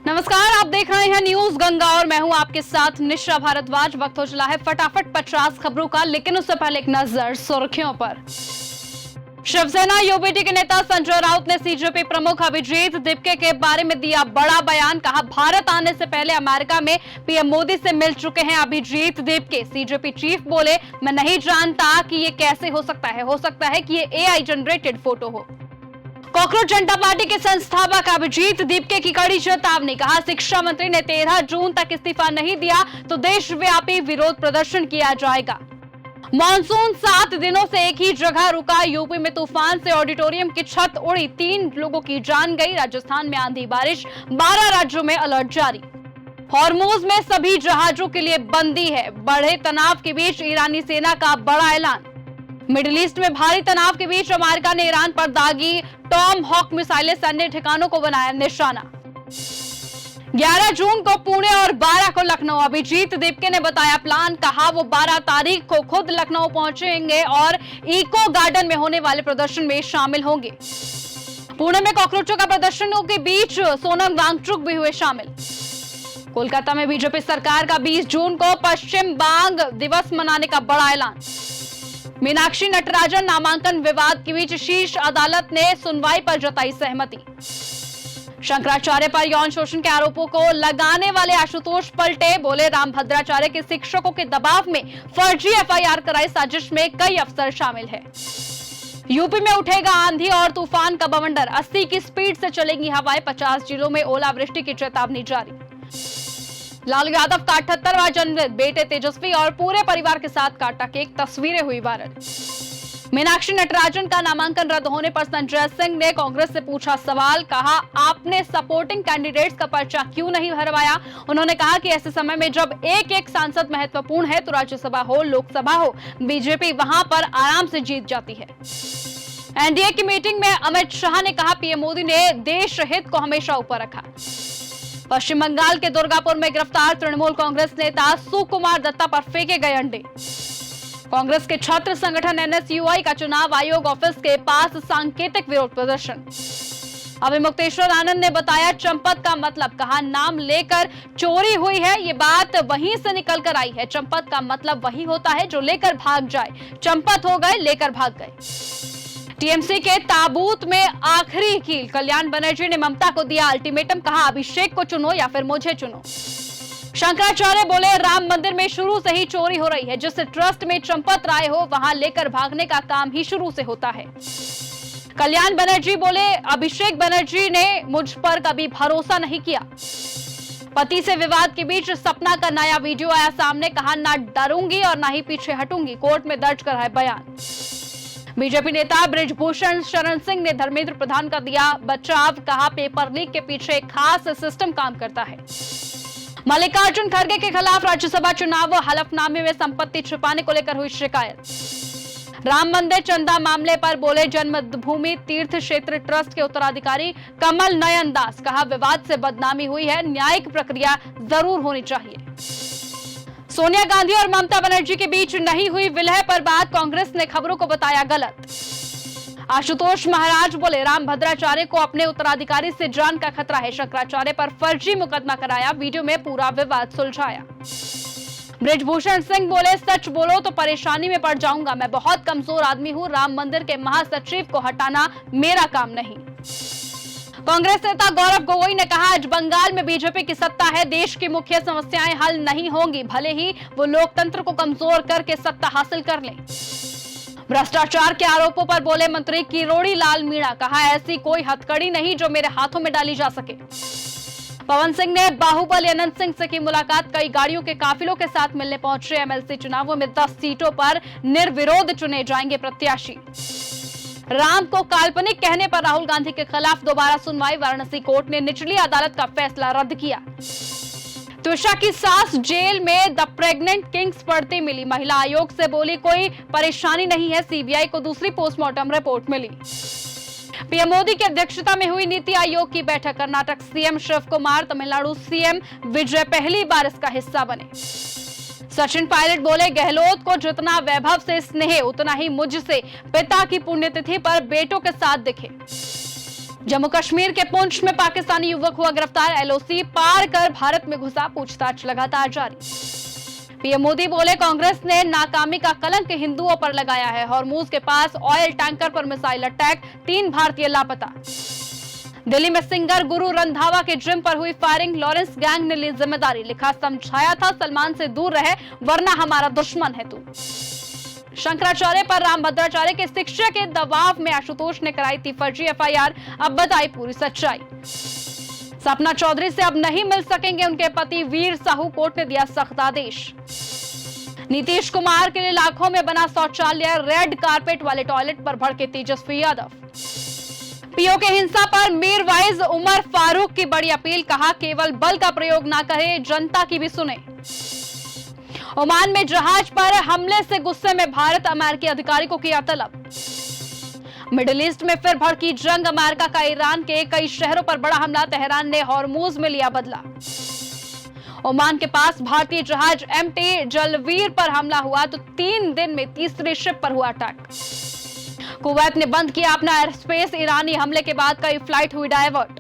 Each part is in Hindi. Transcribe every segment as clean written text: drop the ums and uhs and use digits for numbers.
नमस्कार, आप देख रहे हैं न्यूज गंगा और मैं हूं आपके साथ निशा भारद्वाज। वक्त हो चला है फटाफट 50 खबरों का, लेकिन उससे पहले एक नजर सुर्खियों पर। शिवसेना यूबीटी के नेता संजय राउत ने सीजेपी प्रमुख अभिजीत दीपके के बारे में दिया बड़ा बयान। कहा, भारत आने से पहले अमेरिका में पीएम मोदी से मिल चुके हैं अभिजीत दीपके। सीजेपी चीफ बोले, मैं नहीं जानता कि ये कैसे हो सकता है कि ये एआई जनरेटेड फोटो हो। कॉकरोच जनता पार्टी के संस्थापक अभिजीत दीपके की कड़ी चेतावनी। कहा, शिक्षा मंत्री ने 13 जून तक इस्तीफा नहीं दिया तो देशव्यापी विरोध प्रदर्शन किया जाएगा। मॉनसून 7 दिनों से एक ही जगह रुका। यूपी में तूफान से ऑडिटोरियम की छत उड़ी, 3 लोगों की जान गई। राजस्थान में आंधी बारिश, 12 राज्यों में अलर्ट जारी। हॉर्मुज में सभी जहाजों के लिए बंदी है। बढ़े तनाव के बीच ईरानी सेना का बड़ा ऐलान। मिडिल ईस्ट में भारी तनाव के बीच अमेरिका ने ईरान पर दागी टॉम हॉक मिसाइलें, सैन्य ठिकानों को बनाया निशाना। 11 जून को पुणे और 12 को लखनऊ। अभिजीत दीपके ने बताया प्लान। कहा, वो 12 तारीख को खुद लखनऊ पहुंचेंगे और इको गार्डन में होने वाले प्रदर्शन में शामिल होंगे। पुणे में कॉकरोचों का प्रदर्शनों के बीच सोनम वांगचुक भी हुए शामिल। कोलकाता में बीजेपी सरकार का 20 जून को पश्चिम बांग दिवस मनाने का बड़ा ऐलान। मीनाक्षी नटराजन नामांकन विवाद के बीच शीर्ष अदालत ने सुनवाई पर जताई सहमति। शंकराचार्य पर यौन शोषण के आरोपों को लगाने वाले आशुतोष पलटे। बोले, रामभद्राचार्य के शिक्षकों के दबाव में फर्जी एफआईआर कराई साजिश में कई अफसर शामिल है। यूपी में उठेगा आंधी और तूफान का बवंडर। 80 की स्पीड से चलेंगी हवाएं। 50 जिलों में ओलावृष्टि की चेतावनी जारी। लालू यादव का 78वां जन्मदिन। बेटे तेजस्वी और पूरे परिवार के साथ काटा केक, तस्वीरें हुई वायरल। मीनाक्षी नटराजन का नामांकन रद्द होने पर संजय सिंह ने कांग्रेस से पूछा सवाल। कहा, आपने सपोर्टिंग कैंडिडेट्स का पर्चा क्यों नहीं भरवाया। उन्होंने कहा कि ऐसे समय में जब एक सांसद महत्वपूर्ण है तो राज्यसभा हो लोकसभा हो, बीजेपी वहां पर आराम से जीत जाती है। एनडीए की मीटिंग में अमित शाह ने कहा, पीएम मोदी ने देश हित को हमेशा ऊपर रखा। पश्चिम बंगाल के दुर्गापुर में गिरफ्तार तृणमूल कांग्रेस नेता सुकुमार दत्ता पर फेंके गए अंडे। कांग्रेस के छात्र संगठन एनएसयूआई का चुनाव आयोग ऑफिस के पास सांकेतिक विरोध प्रदर्शन। अभी मुक्तेश्वर आनंद ने बताया चंपत का मतलब। कहा, नाम लेकर चोरी हुई है, ये बात वहीं से निकल कर आई है। चंपत का मतलब वही होता है जो लेकर भाग जाए। चंपत हो गए, लेकर भाग गए। टीएमसी के ताबूत में आखिरी कील। कल्याण बनर्जी ने ममता को दिया अल्टीमेटम। कहा, अभिषेक को चुनो या फिर मुझे चुनो। शंकराचार्य बोले, राम मंदिर में शुरू से ही चोरी हो रही है। जिस ट्रस्ट में चंपत राय हो वहां लेकर भागने का काम ही शुरू से होता है। कल्याण बनर्जी बोले, अभिषेक बनर्जी ने मुझ पर कभी भरोसा नहीं किया। पति से विवाद के बीच सपना का नया वीडियो आया सामने। कहा, ना डरूंगी और ना ही पीछे हटूंगी। कोर्ट में दर्ज कराया बयान। बीजेपी नेता बृजभूषण शरण सिंह ने धर्मेंद्र प्रधान का दिया बचाव। कहा, पेपर लीक के पीछे एक खास सिस्टम काम करता है। मल्लिकार्जुन खड़गे के खिलाफ राज्यसभा चुनाव हलफनामे में संपत्ति छिपाने को लेकर हुई शिकायत। राम मंदिर चंदा मामले पर बोले जन्मभूमि तीर्थ क्षेत्र ट्रस्ट के उत्तराधिकारी कमल नयन दास। कहा, विवाद से बदनामी हुई है, न्यायिक प्रक्रिया जरूर होनी चाहिए। सोनिया गांधी और ममता बनर्जी के बीच नहीं हुई विलय पर बात। कांग्रेस ने खबरों को बताया गलत। आशुतोष महाराज बोले, रामभद्राचार्य को अपने उत्तराधिकारी से जान का खतरा है। शंकराचार्य पर फर्जी मुकदमा कराया, वीडियो में पूरा विवाद सुलझाया। बृजभूषण सिंह बोले, सच बोलो तो परेशानी में पड़ जाऊंगा। मैं बहुत कमजोर आदमी हूं। राम मंदिर के महासचिव को हटाना मेरा काम नहीं। कांग्रेस नेता गौरव गोगोई ने कहा, आज बंगाल में बीजेपी की सत्ता है। देश की मुख्य समस्याएं हल नहीं होंगी, भले ही वो लोकतंत्र को कमजोर करके सत्ता हासिल कर लें। भ्रष्टाचार के आरोपों पर बोले मंत्री किरोड़ी लाल मीणा। कहा, ऐसी कोई हथकड़ी नहीं जो मेरे हाथों में डाली जा सके। पवन सिंह ने बाहुबली अनंत सिंह से की मुलाकात। कई गाड़ियों के काफिलों के साथ मिलने पहुंचे। एमएलसी चुनावों में 10 सीटों पर निर्विरोध चुने जाएंगे प्रत्याशी। राम को काल्पनिक कहने पर राहुल गांधी के खिलाफ दोबारा सुनवाई। वाराणसी कोर्ट ने निचली अदालत का फैसला रद्द किया। त्विषा की सास जेल में द प्रेग्नेंट किंग्स पढ़ती मिली। महिला आयोग से बोली, कोई परेशानी नहीं है। सीबीआई को दूसरी पोस्टमार्टम रिपोर्ट मिली। पीएम मोदी की अध्यक्षता में हुई नीति आयोग की बैठक। कर्नाटक सीएम शिव कुमार, तमिलनाडु सीएम विजय पहली बार इसका हिस्सा बने। सचिन पायलट बोले, गहलोत को जितना वैभव से स्नेह उतना ही मुझसे पिता की पुण्यतिथि पर बेटों के साथ दिखे। जम्मू कश्मीर के पुंछ में पाकिस्तानी युवक हुआ गिरफ्तार, एलओसी पार कर भारत में घुसा, पूछताछ लगातार जारी। पीएम मोदी बोले कांग्रेस ने नाकामी का कलंक हिंदुओं पर लगाया है, हॉर्मूज के पास ऑयल टैंकर पर मिसाइल अटैक, 3 भारतीय लापता। दिल्ली में सिंगर गुरु रंधावा के जिम पर हुई फायरिंग, लॉरेंस गैंग ने ली जिम्मेदारी, लिखा समझाया था सलमान से दूर रहे वरना हमारा दुश्मन है तू। शंकराचार्य पर रामभद्राचार्य के शिक्षा के दबाव में आशुतोष ने कराई थी फर्जी एफआईआर, अब बताई पूरी सच्चाई। सपना चौधरी से अब नहीं मिल सकेंगे उनके पति वीर साहू, कोर्ट ने दिया सख्त आदेश। नीतीश कुमार के लिए लाखों में बना शौचालय, रेड कारपेट वाले टॉयलेट पर भड़के तेजस्वी यादव। पीओ के हिंसा पर मीरवाइज उमर फारूक की बड़ी अपील, कहा केवल बल का प्रयोग ना करे, जनता की भी सुने। ओमान में जहाज पर हमले से गुस्से में भारत, अमेरिकी अधिकारी को किया तलब। मिडिल ईस्ट में फिर भड़की जंग, अमेरिका का ईरान के कई शहरों पर बड़ा हमला, तेहरान ने हॉर्मूज में लिया बदला। ओमान के पास भारतीय जहाज एमटी जलवीर पर हमला हुआ तो 3 दिन में तीसरी शिप पर हुआ अटैक। कुवैत ने बंद किया अपना एयर स्पेस, ईरानी हमले के बाद कई फ्लाइट हुई डायवर्ट।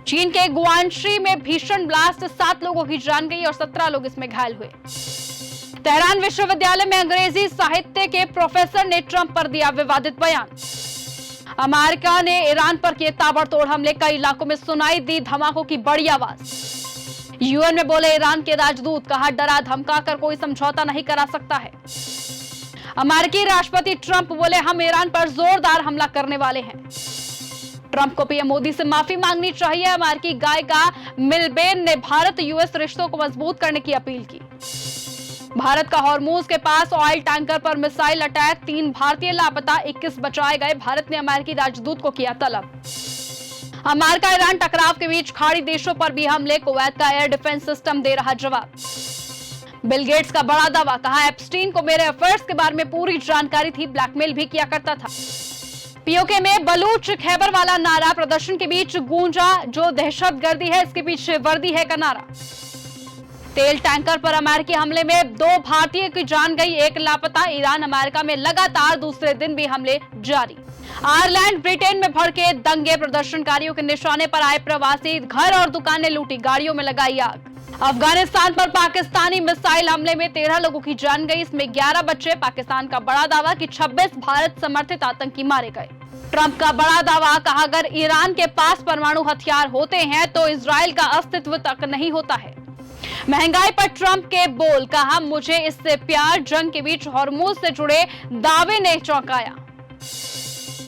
चीन के गुआंशी में भीषण ब्लास्ट, 7 लोगों की जान गई और 17 लोग इसमें घायल हुए। तेहरान विश्वविद्यालय में अंग्रेजी साहित्य के प्रोफेसर ने ट्रंप पर दिया विवादित बयान। अमेरिका ने ईरान पर किए ताबड़तोड़ हमले, कई इलाकों में सुनाई दी धमाकों की बड़ी आवाज। यूएन में बोले ईरान के राजदूत, कहा डरा धमकाकर कोई समझौता नहीं करा सकता है। अमेरिकी राष्ट्रपति ट्रंप बोले हम ईरान पर जोरदार हमला करने वाले हैं। ट्रंप को पीएम मोदी से माफी मांगनी चाहिए, अमेरिकी गायिका मिलबेन ने भारत यूएस रिश्तों को मजबूत करने की अपील की। भारत का हॉर्मूज के पास ऑयल टैंकर पर मिसाइल अटैक, 3 भारतीय लापता, 21 बचाए गए, भारत ने अमेरिकी राजदूत को किया तलब। अमेरिका ईरान टकराव के बीच खाड़ी देशों पर भी हमले, कुवैत का एयर डिफेंस सिस्टम दे रहा जवाब। बिल गेट्स का बड़ा दावा, कहा एप्स्टीन को मेरे अफेयर्स के बारे में पूरी जानकारी थी, ब्लैकमेल भी किया करता था। पीओके में बलूच खैबर वाला नारा, प्रदर्शन के बीच गूंजा, जो दहशतगर्दी है इसके पीछे वर्दी है का नारा। तेल टैंकर पर अमेरिकी हमले में 2 भारतीय की जान गई, 1 लापता, ईरान अमेरिका में लगातार दूसरे दिन भी हमले जारी। आयरलैंड ब्रिटेन में भड़के दंगे, प्रदर्शनकारियों के निशाने पर आए प्रवासी, घर और दुकानें लूटी, गाड़ियों में लगाई आग। अफगानिस्तान पर पाकिस्तानी मिसाइल हमले में 13 लोगों की जान गई, इसमें 11 बच्चे। पाकिस्तान का बड़ा दावा कि 26 भारत समर्थित आतंकी मारे गए। ट्रंप का बड़ा दावा, कहा अगर ईरान के पास परमाणु हथियार होते हैं तो इजराइल का अस्तित्व तक नहीं होता है। महंगाई पर ट्रंप के बोल, कहा मुझे इससे प्यार, जंग के बीच हॉर्मूज से जुड़े दावे ने चौंकाया।